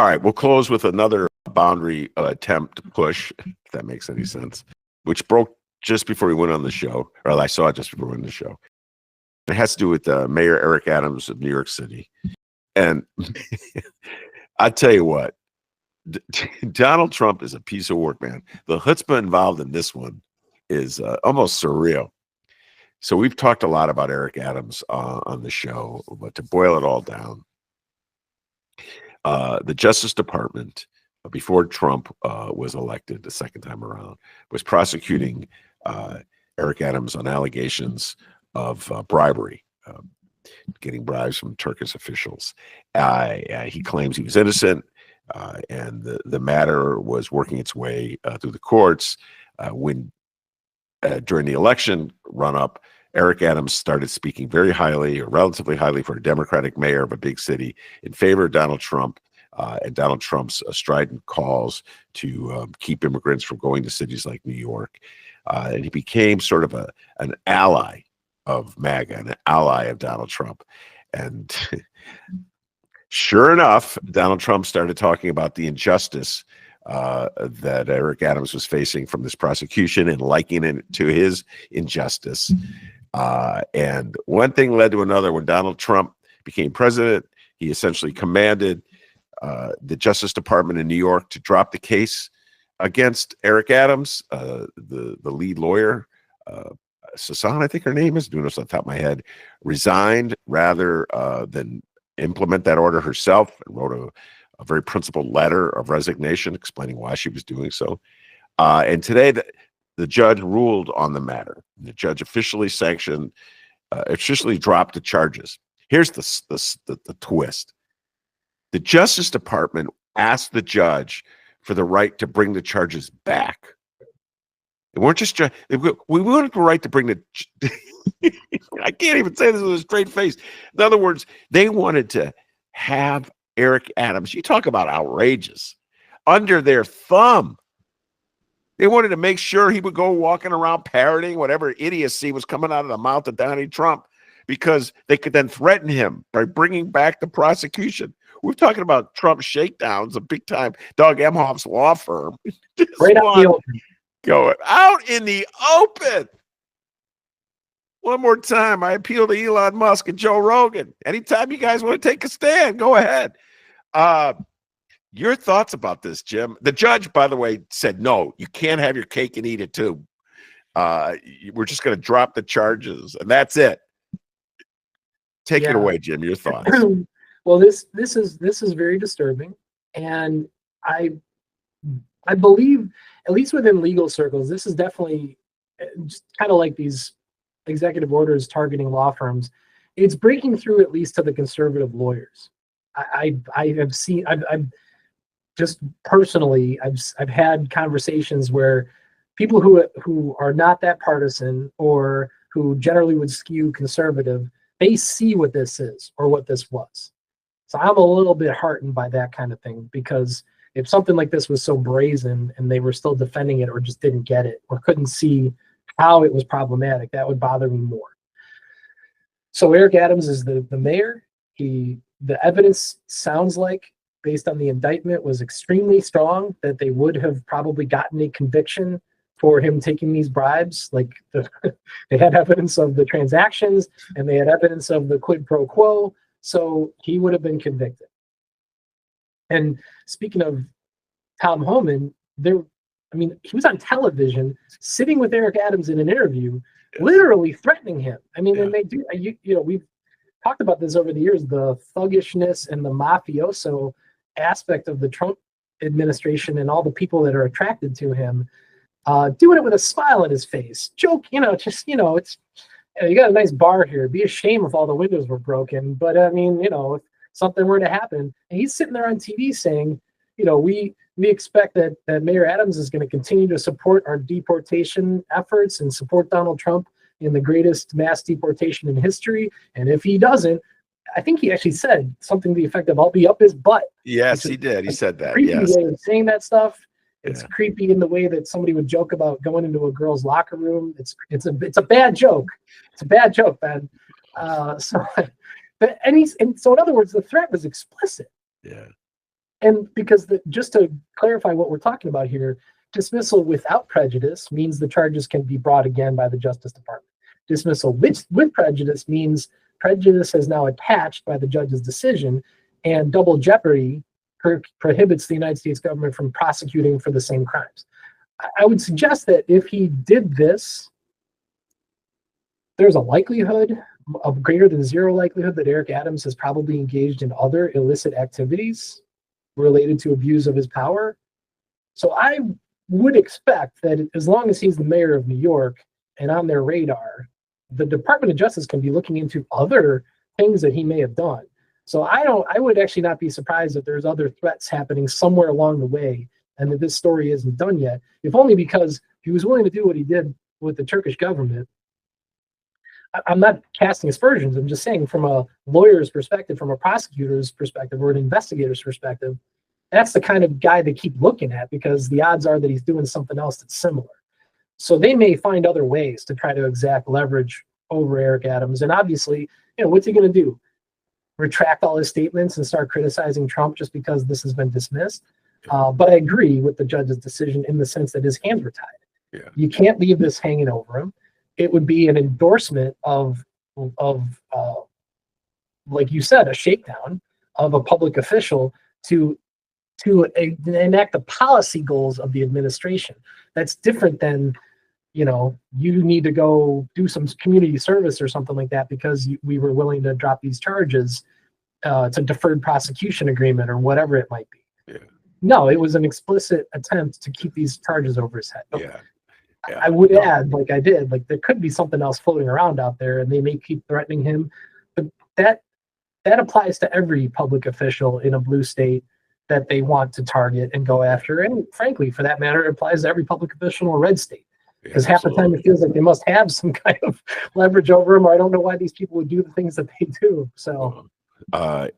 All right, we'll close with another boundary attempt to push, if that makes any sense, which broke just before we went on the show, or I saw it just before we went on the show. It has to do with Mayor Eric Adams of New York City. And I tell you what, Donald Trump is a piece of work, man. The chutzpah involved in this one is almost surreal. So we've talked a lot about Eric Adams on the show, but to boil it all down, the Justice Department, before Trump was elected the second time around, was prosecuting Eric Adams on allegations of bribery, getting bribes from Turkish officials. He claims he was innocent, and the matter was working its way through the courts when during the election run-up, Eric Adams started speaking very highly, or relatively highly, for a Democratic mayor of a big city in favor of Donald Trump and Donald Trump's strident calls to keep immigrants from going to cities like New York. And he became sort of an ally of MAGA, an ally of Donald Trump. And sure enough, Donald Trump started talking about the injustice that Eric Adams was facing from this prosecution and likening it to his injustice. And one thing led to another. When Donald Trump became president, he essentially commanded the Justice Department in New York to drop the case against Eric Adams. The lead lawyer, Sasan, I think her name is, doing this off the top of my head, resigned rather than implement that order herself, and wrote a very principled letter of resignation explaining why she was doing so. And today, the judge ruled on the matter. The judge officially sanctioned, officially dropped the charges. Here's the twist. The Justice Department asked the judge for the right to bring the charges back. They weren't just, we wanted the right to bring the, I can't even say this with a straight face. In other words, they wanted to have Eric Adams, you talk about outrageous, under their thumb. They wanted to make sure he would go walking around parroting whatever idiocy was coming out of the mouth of Donny Trump, because they could then threaten him by bringing back the prosecution. We're talking about Trump shakedowns, a big-time Doug Emhoff's law firm. Right out the open. Going out in the open. One more time, I appeal to Elon Musk and Joe Rogan. Anytime you guys want to take a stand, go ahead. Your thoughts about this, Jim? The judge, by the way, said, no, you can't have your cake and eat it too. We're just going to drop the charges, and that's it. Take it away, Jim. Your thoughts. Well, this is very disturbing, and I believe, at least within legal circles, this is definitely just kind of like these executive orders targeting law firms. It's breaking through at least to the conservative lawyers. I have seen, I've just personally, I've had conversations where people who are not that partisan, or who generally would skew conservative, they see what this is or what this was. So I'm a little bit heartened by that kind of thing, because if something like this was so brazen and they were still defending it, or just didn't get it, or couldn't see how it was problematic, that would bother me more. So Eric Adams is the mayor. The evidence sounds like, based on the indictment, was extremely strong, that they would have probably gotten a conviction for him taking these bribes. Like they had evidence of the transactions, and they had evidence of the quid pro quo. So he would have been convicted. And speaking of Tom Homan, he was on television sitting with Eric Adams in an interview, literally threatening him. I mean, and they do, we've talked about this over the years, the thuggishness and the mafioso aspect of the Trump administration and all the people that are attracted to him, doing it with a smile on his face. Joke, it's, you got a nice bar here. It'd be a shame if all the windows were broken. But if something were to happen, and he's sitting there on TV saying, we expect that Mayor Adams is going to continue to support our deportation efforts and support Donald Trump in the greatest mass deportation in history. And if he doesn't, I think he actually said something to the effect of, I'll be up his butt. Yes, he did. He said that. Creepy Yes. way of saying that stuff. It's creepy in the way that somebody would joke about going into a girl's locker room. It's a bad joke. It's a bad joke, man. So in other words, the threat was explicit. Yeah. And because just to clarify what we're talking about here, dismissal without prejudice means the charges can be brought again by the Justice Department. Dismissal with prejudice means prejudice is now attached by the judge's decision, and double jeopardy prohibits the United States government from prosecuting for the same crimes. I would suggest that if he did this, there's a likelihood, a greater than zero likelihood, that Eric Adams has probably engaged in other illicit activities related to abuse of his power. So I would expect that as long as he's the mayor of New York and on their radar, the Department of Justice can be looking into other things that he may have done. So I would actually not be surprised if there's other threats happening somewhere along the way and that this story isn't done yet, if only because he was willing to do what he did with the Turkish government. I'm not casting aspersions. I'm just saying from a lawyer's perspective, from a prosecutor's perspective, or an investigator's perspective, that's the kind of guy they keep looking at because the odds are that he's doing something else that's similar. So they may find other ways to try to exact leverage over Eric Adams. And obviously, what's he going to do? Retract all his statements and start criticizing Trump just because this has been dismissed? But I agree with the judge's decision in the sense that his hands were tied. Yeah. You can't leave this hanging over him. It would be an endorsement of like you said, a shakedown of a public official to enact the policy goals of the administration. That's different than, you need to go do some community service or something like that because we were willing to drop these charges. It's a deferred prosecution agreement or whatever it might be. Yeah. No, it was an explicit attempt to keep these charges over his head. Yeah. I would add, like I did, like there could be something else floating around out there and they may keep threatening him. But that applies to every public official in a blue state that they want to target and go after. And frankly, for that matter, it applies to every public official in a red state. Because half the time it feels like they must have some kind of leverage over them, or I don't know why these people would do the things that they do. So, the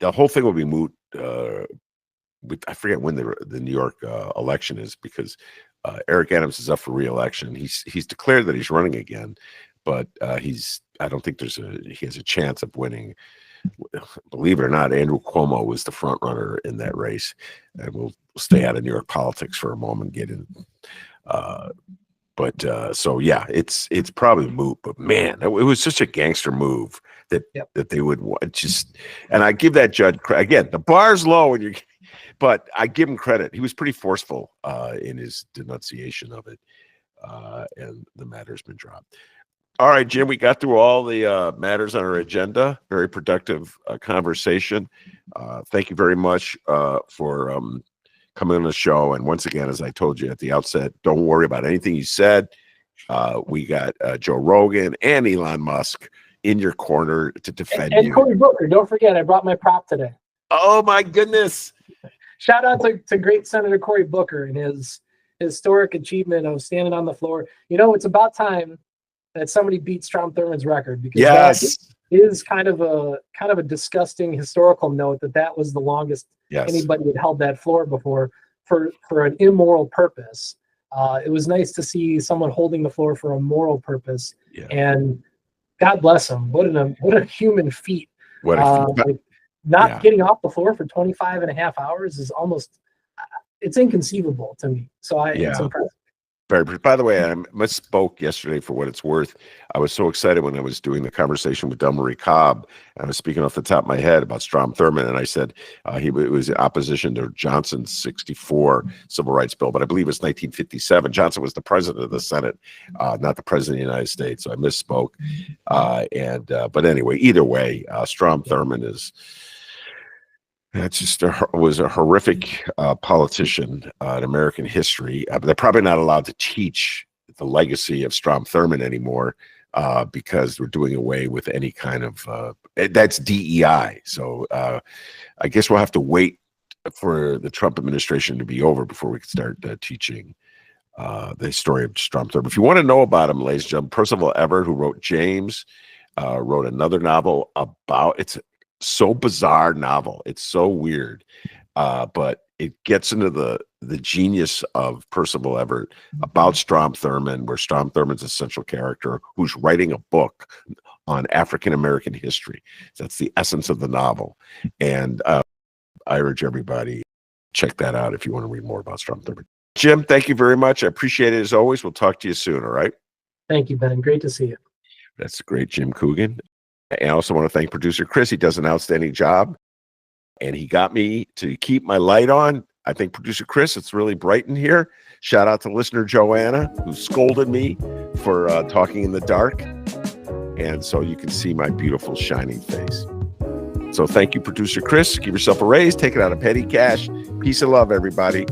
whole thing will be moot. I forget when the New York election is because Eric Adams is up for re-election. He's declared that he's running again, but I don't think he has a chance of winning. Believe it or not, Andrew Cuomo was the front runner in that race, and we'll stay out of New York politics for a moment. Get in, so yeah, it's probably moot. But man, it was such a gangster move that they would just. And I give that judge again. The bar's low, but I give him credit. He was pretty forceful in his denunciation of it, and the matter's been dropped. All right, Jim, we got through all the matters on our agenda. Very productive conversation. Thank you very much for coming on the show. And once again, as I told you at the outset, don't worry about anything you said. We got Joe Rogan and Elon Musk in your corner to defend you. And Cory Booker, don't forget, I brought my prop today. Oh, my goodness. Shout out to great Senator Cory Booker and his historic achievement of standing on the floor. It's about time that somebody beat Strom Thurmond's record because that is kind of a disgusting historical note that was the longest anybody had held that floor before for an immoral purpose. It was nice to see someone holding the floor for a moral purpose, and God bless him. What a human feat. What a feat. Getting off the floor for 25 and a half hours is almost, it's inconceivable to me. So it's impressive. By the way, I misspoke yesterday for what it's worth. I was so excited when I was doing the conversation with Delmarie Cobb, and I was speaking off the top of my head about Strom Thurmond, and I said he was in opposition to Johnson's 64 Civil Rights Bill, but I believe it's 1957. Johnson was the president of the Senate, not the president of the United States, so I misspoke. But anyway, either way, Strom Thurmond is... was a horrific politician in American history. They're probably not allowed to teach the legacy of Strom Thurmond anymore because we're doing away with any kind of that's DEI. So I guess we'll have to wait for the Trump administration to be over before we can start teaching the story of Strom Thurmond. If you want to know about him, ladies and gentlemen, Percival Everett, who wrote James, wrote another novel about so bizarre novel. It's so weird, but it gets into the genius of Percival Everett about Strom Thurmond, where Strom Thurmond's a central character who's writing a book on African American history. That's the essence of the novel. And I urge everybody, check that out if you want to read more about Strom Thurmond. Jim, thank you very much. I appreciate it as always. We'll talk to you soon, all right? Thank you, Ben. Great to see you. That's the great Jim Coogan. And I also want to thank producer Chris. He does an outstanding job. And he got me to keep my light on. I think producer Chris, it's really bright in here. Shout out to listener Joanna, who scolded me for talking in the dark. And so you can see my beautiful shining face. So thank you, producer Chris. Give yourself a raise. Take it out of petty cash. Peace and love, everybody.